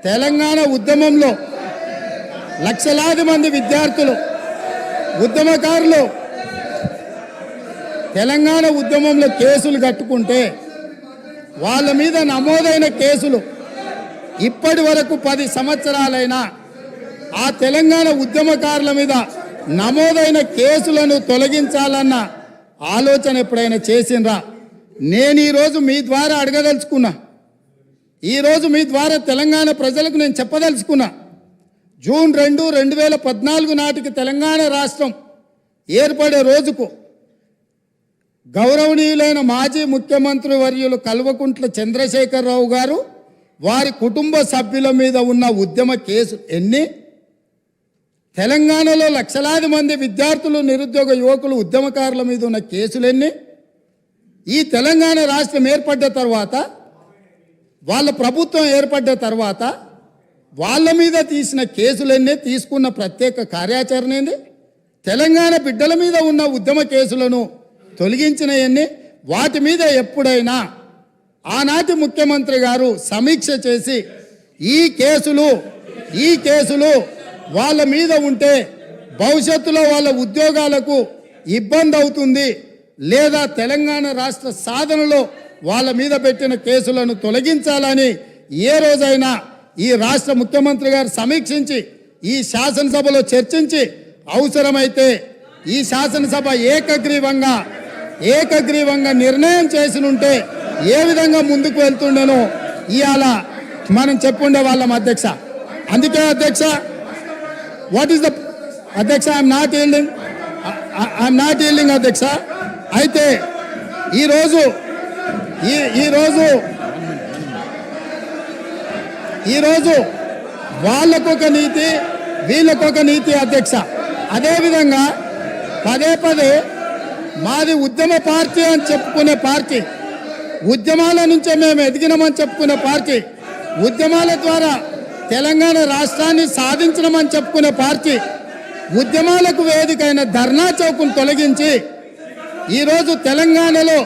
తెలంగాణ ఉద్యమంలో లక్షలాది మంది విద్యార్థులు ఉద్యమకారులు తెలంగాణ ఉద్యమంలో కేసులు కట్టుకుంటే వాళ్ళ మీద నమోదైన కేసులు ఇప్పటి వరకు 10 సంవత్సరాలైనా ఆ తెలంగాణ ఉద్యమకారుల మీద నమోదైన కేసులను తొలగించాలన్న ఆలోచన ఎప్పుడైనా చేసిండ్రా? నేను ఈరోజు మీ ద్వారా అడగదలుచుకున్నా, ఈరోజు మీ ద్వారా తెలంగాణ ప్రజలకు నేను చెప్పదలుచుకున్నా. జూన్ 2, 2014 నాటికి తెలంగాణ రాష్ట్రం ఏర్పడే రోజుకు గౌరవనీయులైన మాజీ ముఖ్యమంత్రి వర్యులు కల్వకుంట్ల చంద్రశేఖరరావు గారు వారి కుటుంబ సభ్యుల మీద ఉన్న ఉద్యమ కేసు ఎన్ని? తెలంగాణలో లక్షలాది మంది విద్యార్థులు, నిరుద్యోగ యువకులు, ఉద్యమకారుల మీద ఉన్న కేసులు ఎన్ని? ఈ తెలంగాణ రాష్ట్రం ఏర్పడ్డ తర్వాత, వాళ్ళ ప్రభుత్వం ఏర్పడ్డ తర్వాత వాళ్ళ మీద తీసిన కేసులన్నీ, తీసుకున్న ప్రత్యేక కార్యాచరణ ఏంది? తెలంగాణ బిడ్డల మీద ఉన్న ఉద్యమ కేసులను తొలగించినవన్నీ, వాటి మీద ఎప్పుడైనా ఆనాటి ముఖ్యమంత్రి గారు సమీక్ష చేసి ఈ కేసులు వాళ్ళ మీద ఉంటే భవిష్యత్తులో వాళ్ళ ఉద్యోగాలకు ఇబ్బంది అవుతుంది, లేదా తెలంగాణ రాష్ట్ర సాధనలో వాళ్ళ మీద పెట్టిన కేసులను తొలగించాలని ఏ రోజైనా ఈ రాష్ట్ర ముఖ్యమంత్రి గారు సమీక్షించి ఈ శాసనసభలో చర్చించి అవసరమైతే ఈ శాసనసభ ఏకగ్రీవంగా నిర్ణయం చేసినుంటే ఏ విధంగా ముందుకు వెళ్తుండేనో ఇవాళ మనం చెప్పుండే వాళ్ళం అధ్యక్ష. అందుకే అధ్యక్ష, వాట్ ఈస్ ద అధ్యక్ష, ఐఎమ్ నాట్ ఈల్డింగ్ అధ్యక్ష. అయితే ఈరోజు వాళ్ళకొక నీతి, వీళ్ళకొక నీతి అధ్యక్ష. అదేవిధంగా పదే మాది ఉద్యమ పార్టీ అని చెప్పుకునే పార్టీ, ఉద్యమాల నుంచే మేము ఎదిగినామని చెప్పుకునే పార్టీ, ఉద్యమాల ద్వారా తెలంగాణ రాష్ట్రాన్ని సాధించడమని చెప్పుకునే పార్టీ, ఉద్యమాలకు వేదికైన ధర్నా చౌక్ను తొలగించి ఈరోజు తెలంగాణలో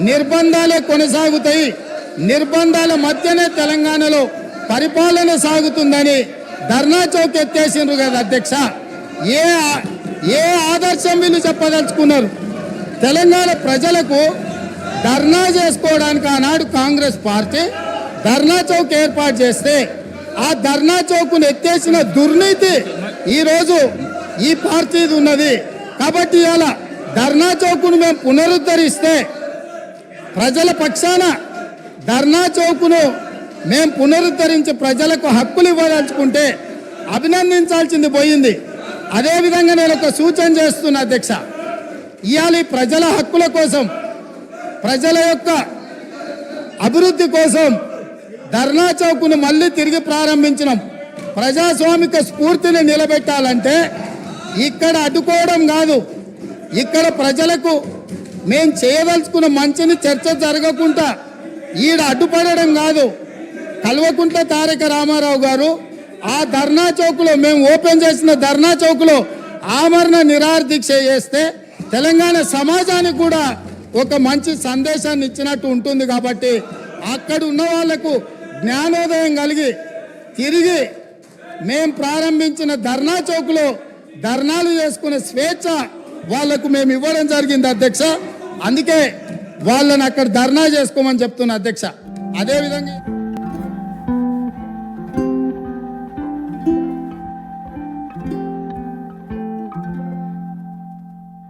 నిర్బంధాలే కొనసాగుతాయి, నిర్బంధాల మధ్యనే తెలంగాణలో పరిపాలన సాగుతుందని ధర్నా చౌక్ ఎత్తేసిండ్రు కదా అధ్యక్ష. ఏ ఆదర్శం వీళ్ళు చెప్పదలుచుకున్నారు? తెలంగాణ ప్రజలకు ధర్నా చేసుకోవడానికి ఆనాడు కాంగ్రెస్ పార్టీ ధర్నా చౌక్ ఏర్పాటు చేస్తే ఆ ధర్నా చౌక్ను ఎత్తేసిన దుర్నీతి ఈరోజు ఈ పార్టీది ఉన్నది. కాబట్టి ఇలా ధర్నా చౌక్ను మేము పునరుద్ధరిస్తే, ప్రజల పక్షాన ధర్నా చౌక్ను మేము పునరుద్ధరించి ప్రజలకు హక్కులు ఇవ్వదలుచుకుంటే అభినందించాల్సింది పోయింది. అదేవిధంగా నేను ఒక సూచన చేస్తున్నా అధ్యక్ష, ఇవాళ ప్రజల హక్కుల కోసం, ప్రజల యొక్క అభివృద్ధి కోసం ధర్నా చౌక్ను మళ్ళీ తిరిగి ప్రారంభించినాం. ప్రజాస్వామిక స్ఫూర్తిని నిలబెట్టాలంటే ఇక్కడ అడ్డుకోవడం కాదు, ఇక్కడ ప్రజలకు మేము చేయదలుచుకున్న మంచిని చర్చ జరగకుండా ఈడ అడ్డుపడడం కాదు. కల్వకుంట్ల తారక రామారావు గారు ఆ ధర్నా చౌక్లో, మేము ఓపెన్ చేసిన ధర్నా చౌక్లో ఆమరణ నిరాహార దీక్ష చేస్తే తెలంగాణ సమాజానికి కూడా ఒక మంచి సందేశాన్ని ఇచ్చినట్టు ఉంటుంది. కాబట్టి అక్కడ ఉన్న వాళ్లకు జ్ఞానోదయం కలిగి తిరిగి మేము ప్రారంభించిన ధర్నా చౌక్లో ధర్నాలు చేసుకునే స్వేచ్ఛ వాళ్లకు మేము ఇవ్వడం జరిగింది అధ్యక్ష. అందుకే వాళ్ళని అక్కడ ధర్నా చేసుకోమని చెప్తున్నా అధ్యక్ష. అదేవిధంగా